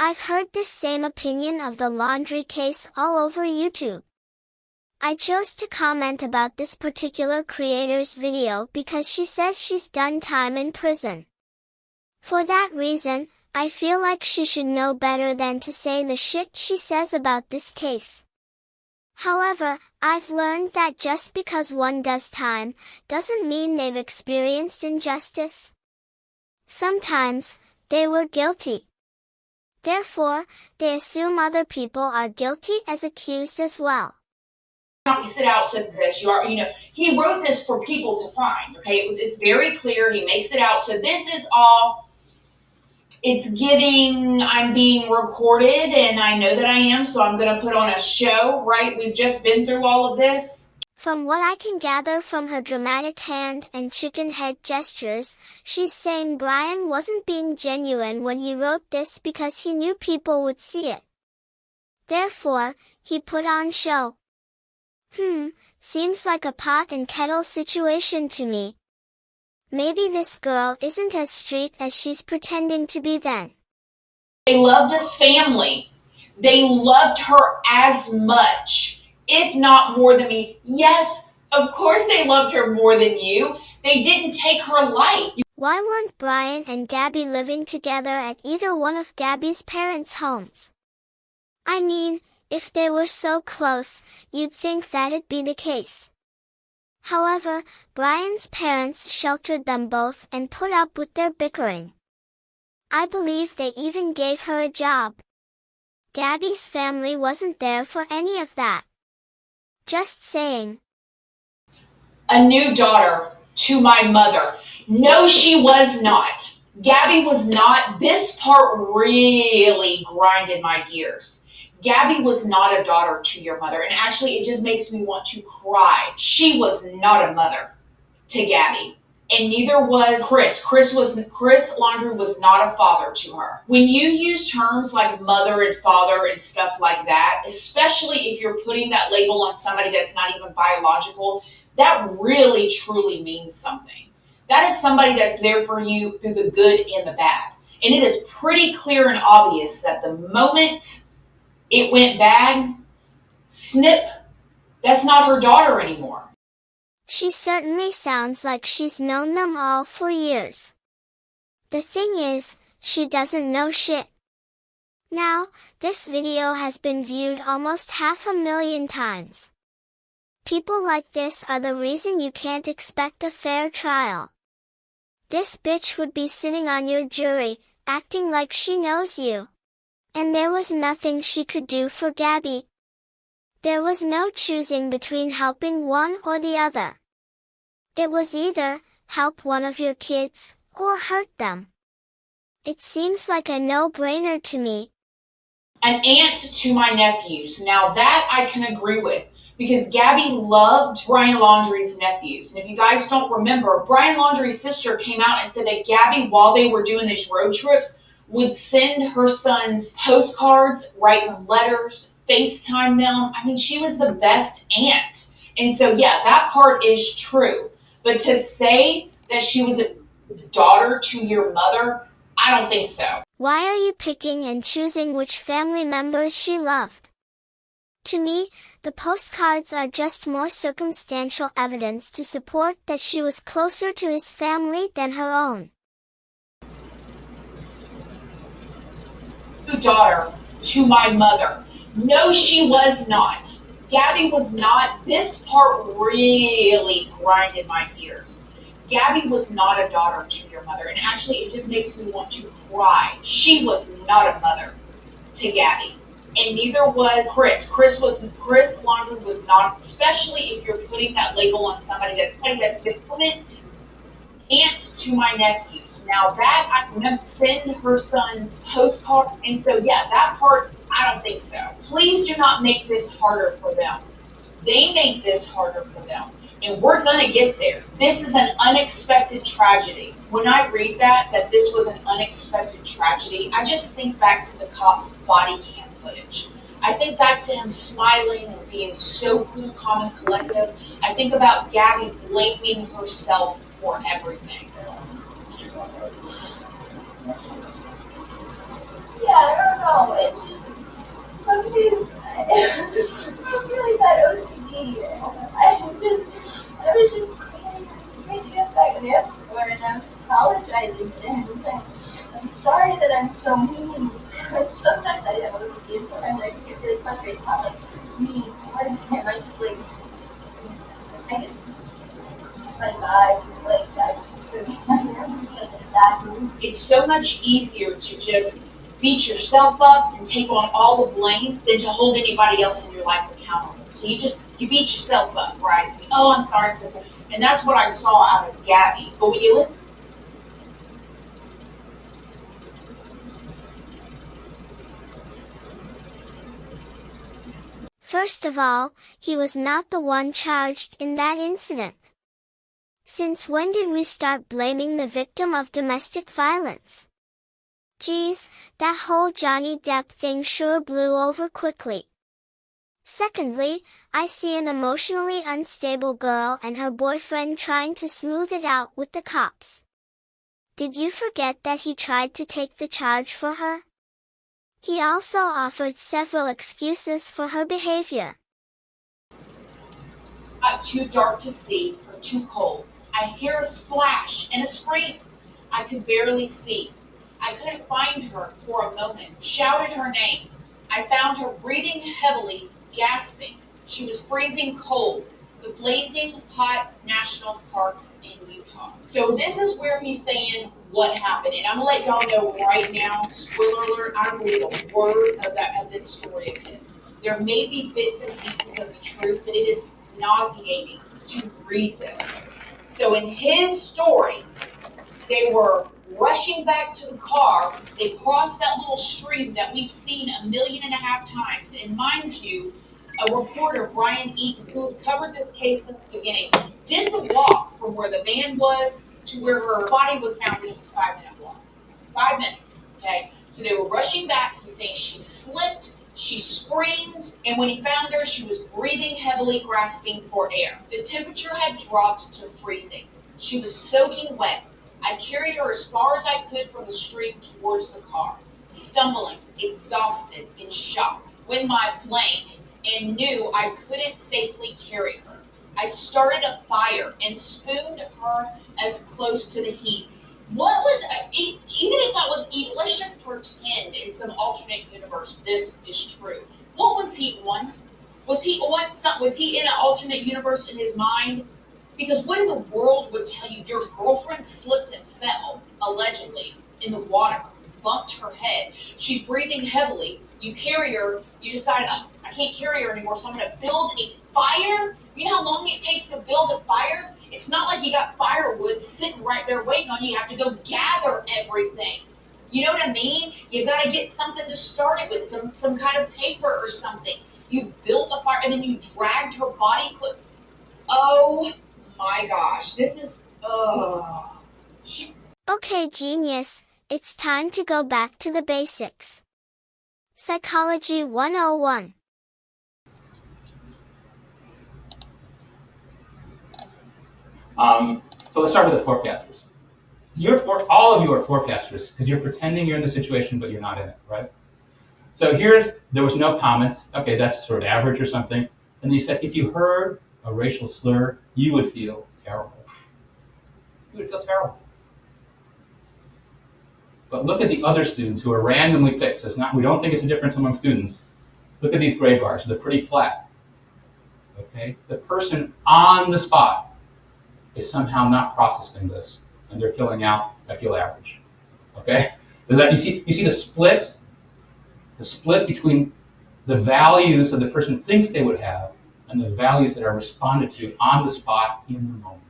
I've heard this same opinion of the laundry case all over YouTube. I chose to comment about this particular creator's video because she says she's done time in prison. For that reason, I feel like she should know better than to say the shit she says about this case. However, I've learned that just because one does time, doesn't mean they've experienced injustice. Sometimes, they were guilty. Therefore, they assume other people are guilty as accused as well. Makes it out so this, he wrote this for people to find, okay? It's very clear, he makes it out, so this is all, it's giving, I'm being recorded, and I know that I am, so I'm going to put on a show, right? We've just been through all of this. From what I can gather from her dramatic hand and chicken head gestures, she's saying Brian wasn't being genuine when he wrote this because he knew people would see it. Therefore, he put on show. Seems like a pot and kettle situation to me. Maybe this girl isn't as street as she's pretending to be then. They loved a family. They loved her as much, if not more than me. Yes, of course they loved her more than you. They didn't take her life. Why weren't Brian and Gabby living together at either one of Gabby's parents' homes? I mean, if they were so close, you'd think that'd be the case. However, Brian's parents sheltered them both and put up with their bickering. I believe they even gave her a job. Gabby's family wasn't there for any of that. Just saying. A new daughter to my mother. No, she was not. Gabby was not. This part really grinded my gears. Gabby was not a daughter to your mother, and actually it just makes me want to cry. She was not a mother to Gabby, and neither was Chris. Chris Laundrie was not a father to her. When you use terms like mother and father and stuff like that, especially if you're putting that label on somebody that's not even biological, that really truly means something. That is somebody that's there for you through the good and the bad. And it is pretty clear and obvious that the moment it went bad, snip, that's not her daughter anymore. She certainly sounds like she's known them all for years. The thing is, she doesn't know shit. Now, this video has been viewed almost 500,000 times. People like this are the reason you can't expect a fair trial. This bitch would be sitting on your jury, acting like she knows you. And there was nothing she could do for Gabby. There was no choosing between helping one or the other. It was either help one of your kids or hurt them. It seems like a no-brainer to me. An aunt to my nephews. Now that I can agree with, because Gabby loved Brian Laundrie's nephews. And if you guys don't remember, Brian Laundrie's sister came out and said that Gabby, while they were doing these road trips, would send her sons postcards, write them letters, FaceTime them. I mean, she was the best aunt. And so, yeah, that part is true. But to say that she was a daughter to your mother, I don't think so. Why are you picking and choosing which family members she loved? To me, the postcards are just more circumstantial evidence to support that she was closer to his family than her own. Daughter to my mother. No, she was not. Gabby was not. This part really grinded my gears. Gabby was not a daughter to your mother, and actually it just makes me want to cry. She was not a mother to Gabby, and neither was Chris. Chris Laundrie was not, especially if you're putting that label on somebody that's different. Aunt to my nephews. Now that I can send her son's postcard, and so yeah, that part I don't think so. Please do not make this harder for them. They make this harder for them, and we're gonna get there. This is an unexpected tragedy. When I read that this was an unexpected tragedy, I just think back to the cop's body cam footage. I think back to him smiling and being so cool, calm, and collective. I think about Gabby blaming herself for everything. Yeah, I don't know. that I'm so mean. Sometimes I have those opinions. Sometimes I get really frustrated. Not like mean hard to him. I just like, I guess my vibe is like that. It's so much easier to just beat yourself up and take on all the blame than to hold anybody else in your life accountable. So you beat yourself up, right? Oh, I'm sorry, etc. And that's what I saw out of Gabby. But when you listen, First of all, he was not the one charged in that incident. Since when did we start blaming the victim of domestic violence? Geez, that whole Johnny Depp thing sure blew over quickly. Secondly, I see an emotionally unstable girl and her boyfriend trying to smooth it out with the cops. Did you forget that he tried to take the charge for her? He also offered several excuses for her behavior. too dark to see or too cold. I hear a splash and a scream. I could barely see. I couldn't find her for a moment. Shouted her name. I found her breathing heavily, gasping. She was freezing cold. The blazing hot national parks in Utah. So this is where he's saying what happened. And I'm gonna let y'all know right now, spoiler alert, I don't believe a word of this story of his. There may be bits and pieces of the truth, but it is nauseating to read this. So in his story, they were rushing back to the car. They crossed that little stream that we've seen 1.5 million times. And mind you, a reporter, Brian Eaton, who has covered this case since the beginning, did the walk from where the van was to where her body was found, and it was a 5-minute walk. 5 minutes, okay? So they were rushing back. He's saying she slipped, she screamed, and when he found her, she was breathing heavily, grasping for air. The temperature had dropped to freezing. She was soaking wet. I carried her as far as I could from the stream towards the car, stumbling, exhausted, in shock. When my blank and knew I couldn't safely carry her, I started a fire and spooned her as close to the heat. What was, even if that was, let's just pretend in some alternate universe this is true. What was he on? Was he in an alternate universe in his mind? Because what in the world would tell you your girlfriend slipped and fell, allegedly, in the water, bumped her head. She's breathing heavily. You carry her, you decide, oh, I can't carry her anymore, so I'm going to build a fire. You know how long it takes to build a fire? It's not like you got firewood sitting right there waiting on you. You have to go gather everything. You know what I mean? You got to get something to start it with, some kind of paper or something. You built a fire, and then you dragged her body. Oh my gosh, this is, Okay, genius, it's time to go back to the basics. Psychology 101. So let's start with the forecasters. All of you are forecasters because you're pretending you're in the situation, but you're not in it, right? So there was no comments. Okay, that's sort of average or something. And you said if you heard a racial slur, you would feel terrible. You would feel terrible. But look at the other students who are randomly picked. So we don't think it's a difference among students. Look at these gray bars. They're pretty flat. Okay? The person on the spot is somehow not processing this, and they're filling out, I feel average. Okay? You see the split? The split between the values that the person thinks they would have and the values that are responded to on the spot in the moment.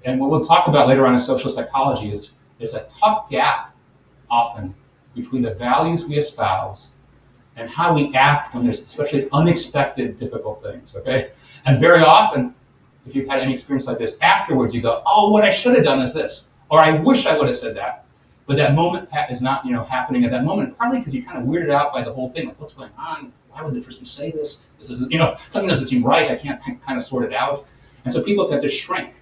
And what we'll talk about later on in social psychology is there's a tough gap often between the values we espouse and how we act when there's especially unexpected, difficult things, okay? And very often, if you've had any experience like this, afterwards you go, oh, what I should have done is this, or I wish I would have said that. But that moment is not, happening at that moment, probably because you're kind of weirded out by the whole thing, like what's going on? Why would the person say this? This is, something doesn't seem right. I can't kind of sort it out. And so people tend to shrink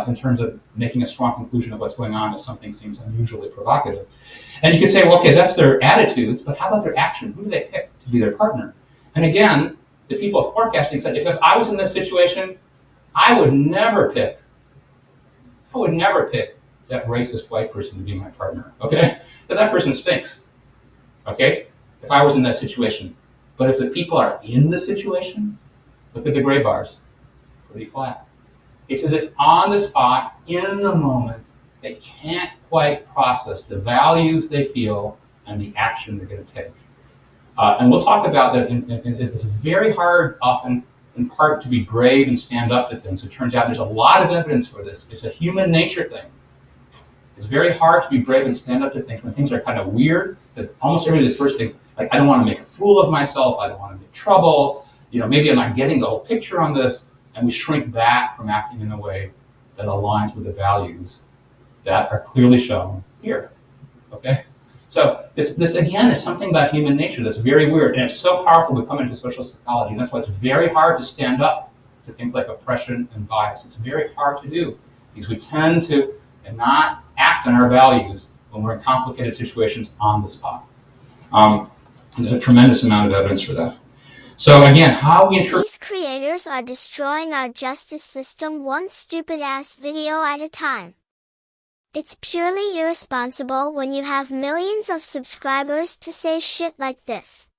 in terms of making a strong conclusion of what's going on if something seems unusually provocative. And you could say, well, okay, that's their attitudes, but how about their action? Who do they pick to be their partner? And again, the people forecasting said, if I was in this situation, I would never pick that racist white person to be my partner, okay? Because that person stinks, okay? If I was in that situation. But if the people are in the situation, look at the gray bars, pretty flat. It's as if on the spot, in the moment, they can't quite process the values they feel and the action they're going to take. And we'll talk about that. It's very hard often, in part, to be brave and stand up to things. It turns out there's a lot of evidence for this. It's a human nature thing. It's very hard to be brave and stand up to things when things are kind of weird. Because almost everybody, the first thing, like, I don't want to make a fool of myself. I don't want to get in trouble. You know, maybe I'm not getting the whole picture on this. And we shrink back from acting in a way that aligns with the values that are clearly shown here. Okay? So this again is something about human nature that's very weird, and it's so powerful to come into social psychology, and that's why it's very hard to stand up to things like oppression and bias. It's very hard to do because we tend to not act on our values when we're in complicated situations on the spot. There's a tremendous amount of evidence for that. So again, how we interpret... These creators are destroying our justice system one stupid-ass video at a time. It's purely irresponsible when you have millions of subscribers to say shit like this.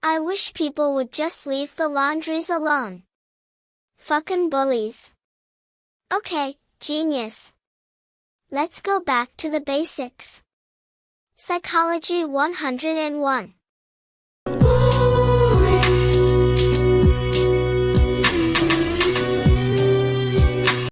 I wish people would just leave the laundries alone. Fucking bullies. Okay, genius. Let's go back to the basics. Psychology 101.